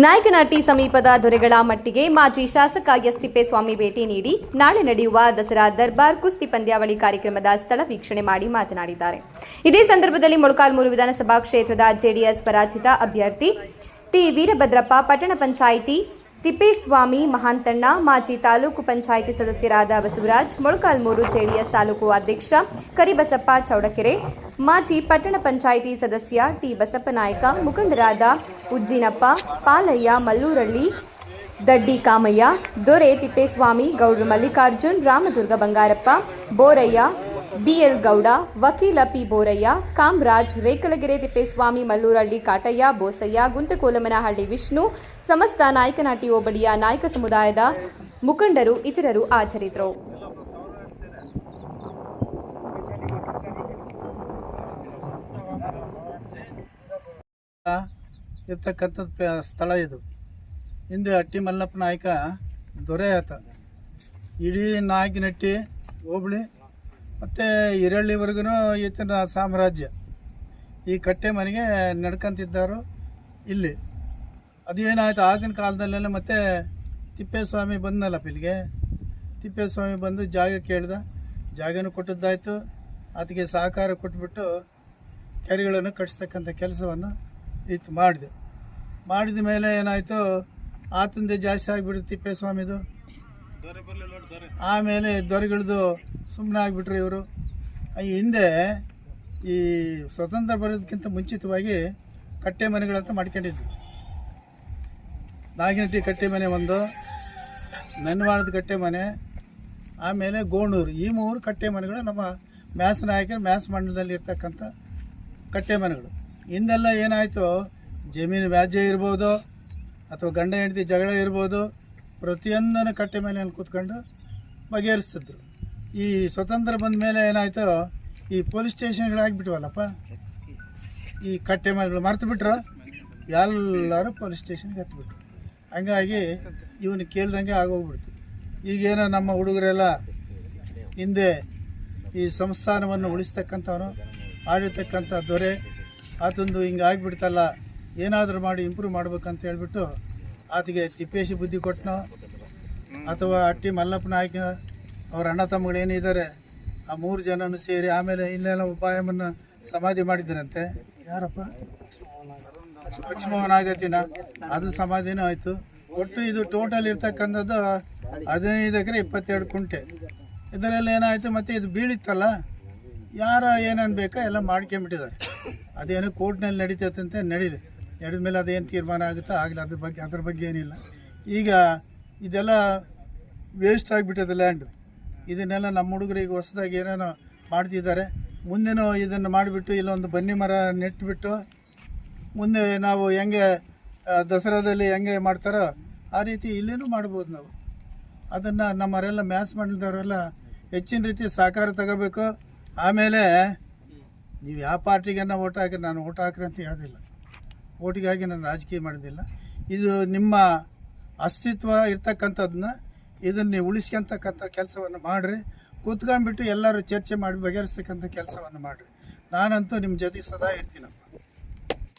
ನಾಯಕನಹಟ್ಟಿ ಸಮೀಪದ ದೊರೆಗಳ ಮಟ್ಟಿಗೆ ಮಾಜಿ ಶಾಸಕ ಎಸ್ ತಿಪ್ಪೇಸ್ವಾಮಿ ಭೇಟಿ ನೀಡಿ ನಾಳೆ ನಡೆಯುವ ದಸರಾ ದರ್ಬಾರ್ ಕುಸ್ತಿ ಪಂದ್ಯಾವಳಿ ಕಾರ್ಯಕ್ರಮದ ಸ್ಥಳ ವೀಕ್ಷಣೆ ಮಾಡಿ ಮಾತನಾಡಿದ್ದಾರೆ. ಇದೇ ಸಂದರ್ಭದಲ್ಲಿ ಮೊಳಕಾಲ್ಮೂರು ವಿಧಾನಸಭಾ ಕ್ಷೇತ್ರದ ಜೆಡಿಎಸ್ ಪರಾಜಿತ ಅಭ್ಯರ್ಥಿ ಟಿ ವೀರಭದ್ರಪ್ಪ, ಪಟ್ಟಣ ಪಂಚಾಯಿತಿ ತಿಪ್ಪೇಸ್ವಾಮಿ ಮಹಾಂತಣ್ಣ, ಮಾಜಿ ತಾಲೂಕು ಪಂಚಾಯಿತಿ ಸದಸ್ಯರಾದ ಬಸವರಾಜ್, ಮೊಳಕಾಲ್ಮೂರು ಜೆಡಿಎಸ್ ತಾಲೂಕು ಅಧ್ಯಕ್ಷ ಕರಿಬಸಪ್ಪ ಚೌಡಕೆರೆ, ಮಾಜಿ ಪಟ್ಟಣ ಪಂಚಾಯಿತಿ ಸದಸ್ಯ ಟಿ ಬಸಪ್ಪನಾಯಕ, ಮುಖಂಡರಾದ ಉಜ್ಜಿನಪ್ಪ, ಪಾಲಯ್ಯ, ಮಲ್ಲೂರಳ್ಳಿ, ದಡ್ಡಿ ಕಾಮಯ್ಯ, ದೊರೆ ತಿಪ್ಪೇಸ್ವಾಮಿ, ಗೌಡ್ರ ಮಲ್ಲಿಕಾರ್ಜುನ್, ರಾಮದುರ್ಗ ಬಂಗಾರಪ್ಪ, ಬೋರಯ್ಯ, ಬಿಎಲ್ ಗೌಡ, ವಕೀಲ ಪಿ ಬೋರಯ್ಯ, ಕಾಮರಾಜ್, ರೇಕಲಗೆರೆ ತಿಪ್ಪೇಸ್ವಾಮಿ, ಮಲ್ಲೂರಳ್ಳಿ ಕಾಟಯ್ಯ, ಬೋಸಯ್ಯ, ಗುಂತಕೋಲಮನಹಳ್ಳಿ ವಿಷ್ಣು, ಸಮಸ್ತ ನಾಯಕನಹಟ್ಟಿ ಹೋಬಳಿಯ ನಾಯಕ ಸಮುದಾಯದ ಮುಖಂಡರು ಇತರರು ಹಾಜರಿದ್ದರು. ಇರ್ತಕ್ಕಂಥ ಸ್ಥಳ ಇದು. ಹಿಂದೆ ಹಟ್ಟಿ ಮಲ್ಲಪ್ಪ ನಾಯಕ ದೊರೆ ಆತ. ಇಡೀ ನಾಯಕನಹಟ್ಟಿ ಹೋಬಳಿ ಮತ್ತು ಹಿರಳ್ಳಿವರೆಗೂ ಈತನ ಸಾಮ್ರಾಜ್ಯ. ಈ ಕಟ್ಟೆ ಮನೆಗೆ ನಡ್ಕೊಂತಿದ್ದಾರು ಇಲ್ಲಿ. ಅದೇನಾಯ್ತು ಆಗಿನ ಕಾಲದಲ್ಲೆಲ್ಲ ಮತ್ತೆ ತಿಪ್ಪೇಸ್ವಾಮಿ ಬಂದನಲ್ಲಪ್ಪ ಇಲ್ಲಿಗೆ. ತಿಪ್ಪೇಸ್ವಾಮಿ ಬಂದು ಜಾಗ ಕೇಳ್ದ, ಜಾಗನೂ ಕೊಟ್ಟದ್ದಾಯಿತು. ಅದಕ್ಕೆ ಸಹಕಾರ ಕೊಟ್ಬಿಟ್ಟು ಕೆರೆಗಳನ್ನು ಕಟ್ಟಿಸ್ತಕ್ಕಂಥ ಕೆಲಸವನ್ನು ಇತ್ತು ಮಾಡಿದ ಮೇಲೆ ಏನಾಯಿತು, ಆತಂದೆ ಜಾಸ್ತಿ ಆಗಿಬಿಡ್ತು ತಿಪ್ಪೇಸ್ವಾಮಿದು. ಆಮೇಲೆ ದೊರೆಗಳದು ಸುಮ್ಮನೆ ಆಗಿಬಿಟ್ರು ಇವರು. ಹಿಂದೆ ಈ ಸ್ವತಂತ್ರ ಬರೋದಕ್ಕಿಂತ ಮುಂಚಿತವಾಗಿ ಕಟ್ಟೆ ಮನೆಗಳಂತ ಮಾಡ್ಕೊಂಡಿದ್ವಿ. ನಾಗಿನಟ್ಟಿ ಕಟ್ಟೆ ಮನೆ ಒಂದು, ನೆನ್ವಾಳದ ಕಟ್ಟೆ ಮನೆ, ಆಮೇಲೆ ಗೋಣೂರು, ಈ ಮೂರು ಕಟ್ಟೆ ಮನೆಗಳು ನಮ್ಮ ಮ್ಯಾಸ್ ನಾಯಕರು ಮ್ಯಾಸ್ ಮಂಡಲದಲ್ಲಿ ಇರ್ತಕ್ಕಂಥ ಕಟ್ಟೆ ಮನೆಗಳು. ಹಿಂದೆಲ್ಲ ಏನಾಯಿತು, ಜಮೀನು ವ್ಯಾಜ್ಯ ಇರ್ಬೋದು ಅಥವಾ ಗಂಡ ಹೆಂಡತಿ ಜಗಳ ಇರ್ಬೋದು, ಪ್ರತಿಯೊಂದನ್ನು ಕಟ್ಟೆ ಮನೆಯಲ್ಲಿ ಕೂತ್ಕೊಂಡು ಬಗೆಹರಿಸ್ತಿದ್ರು. ಈ ಸ್ವತಂತ್ರ ಬಂದ ಮೇಲೆ ಏನಾಯಿತು, ಈ ಪೊಲೀಸ್ ಸ್ಟೇಷನ್ಗಳಾಗಿಬಿಟ್ವಲ್ಲಪ್ಪ, ಈ ಕಟ್ಟೆ ಮನೆಗಳು ಮರ್ತು ಬಿಟ್ರು. ಎಲ್ಲರೂ ಪೊಲೀಸ್ ಸ್ಟೇಷನ್ಗೆ ಹತ್ಬಿಟ್ರು. ಹಂಗಾಗಿ ಇವನು ಕೇಳ್ದಂಗೆ ಆಗೋಗ್ಬಿಡ್ತು. ಈಗೇನೋ ನಮ್ಮ ಹುಡುಗರೆಲ್ಲ ಹಿಂದೆ ಈ ಸಂಸ್ಥಾನವನ್ನು ಉಳಿಸ್ತಕ್ಕಂಥವನು ಮಾಡಿರ್ತಕ್ಕಂಥ ದೊರೆ ಆತಂದು ಹಿಂಗೆ ಆಗಿಬಿಡ್ತಲ್ಲ, ಏನಾದರೂ ಮಾಡಿ ಇಂಪ್ರೂವ್ ಮಾಡ್ಬೇಕಂತ ಹೇಳ್ಬಿಟ್ಟು ಆತಗೆ ತಿಪ್ಪೇಶಿ ಬುದ್ಧಿ ಕೊಟ್ಟನೋ ಅಥವಾ ಹಟ್ಟಿ ಮಲ್ಲಪ್ಪ ನಾಯಕ ಅವ್ರ ಅಣ್ಣ ತಮ್ಮಗಳು ಏನಿದ್ದಾರೆ ಆ ಮೂರು ಜನನು ಸೇರಿ ಆಮೇಲೆ ಇಲ್ಲೆಲ್ಲ ಉಪಾಯವನ್ನು ಸಮಾಧಿ ಮಾಡಿದ್ದರಂತೆ. ಯಾರಪ್ಪ, ಲಕ್ಷ್ಮಣನಾಗತಿನ, ಅದು ಸಮಾಧಿನೂ ಆಯಿತು. ಒಟ್ಟು ಇದು ಟೋಟಲ್ ಇರ್ತಕ್ಕಂಥದ್ದು 15 ಎಕರೆ 22 ಕುಂಟೆ. ಇದರಲ್ಲಿ ಏನಾಯಿತು, ಮತ್ತು ಇದು ಬೀಳಿತ್ತಲ್ಲ, ಯಾರ ಏನೇನು ಬೇಕೋ ಎಲ್ಲ ಮಾಡ್ಕೊಂಬಿಟ್ಟಿದ್ದಾರೆ. ಅದೇನೋ ಕೋರ್ಟ್ನಲ್ಲಿ ನಡೀತೈತಂತೆ, ನಡೆದ ಮೇಲೆ ಅದೇನು ತೀರ್ಮಾನ ಆಗುತ್ತೋ ಆಗಲಿ, ಅದ್ರ ಬಗ್ಗೆ ಏನಿಲ್ಲ. ಈಗ ಇದೆಲ್ಲ ವೇಸ್ಟ್ ಆಗಿಬಿಟ್ಟದೆ ಲ್ಯಾಂಡು. ಇದನ್ನೆಲ್ಲ ನಮ್ಮ ಹುಡುಗರು ಈಗ ಹೊಸದಾಗಿ ಏನೇನೋ ಮಾಡ್ತಿದ್ದಾರೆ. ಮುಂದೆನೂ ಇದನ್ನು ಮಾಡಿಬಿಟ್ಟು ಇಲ್ಲೊಂದು ಬನ್ನಿ ಮರ ನೆಟ್ಬಿಟ್ಟು ಮುಂದೆ ನಾವು ಹೆಂಗೆ ದಸರಾದಲ್ಲಿ ಹೆಂಗೆ ಮಾಡ್ತಾರೋ ಆ ರೀತಿ ಇಲ್ಲೇನೂ ಮಾಡ್ಬೋದು ನಾವು. ಅದನ್ನು ನಮ್ಮವರೆಲ್ಲ ಮ್ಯಾಸ್ ಮಾಡಿದವರೆಲ್ಲ ಹೆಚ್ಚಿನ ರೀತಿ ಸಹಕಾರ ತಗೋಬೇಕು. ಆಮೇಲೆ ನೀವು ಯಾವ ಪಾರ್ಟಿಗನ್ನ ಓಟ್ ಹಾಕಿ, ನಾನು ಓಟ್ ಹಾಕ್ರಿ ಅಂತ ಹೇಳೋದಿಲ್ಲ, ಓಟಿಗಾಗಿ ನಾನು ರಾಜಕೀಯ ಮಾಡೋದಿಲ್ಲ. ಇದು ನಿಮ್ಮ ಅಸ್ತಿತ್ವ ಇರ್ತಕ್ಕಂಥದ್ದನ್ನ ಇದನ್ನು ನೀವು ಉಳಿಸ್ಕೊಂತಕ್ಕಂಥ ಕೆಲಸವನ್ನು ಮಾಡಿರಿ. ಕೂತ್ಕೊಂಡ್ಬಿಟ್ಟು ಎಲ್ಲರೂ ಚರ್ಚೆ ಮಾಡಿ ಬಗೆಹರಿಸ್ತಕ್ಕಂಥ ಕೆಲಸವನ್ನು ಮಾಡಿರಿ. ನಾನಂತೂ ನಿಮ್ಮ ಜೊತೆ ಸದಾ ಇರ್ತೀನಿ.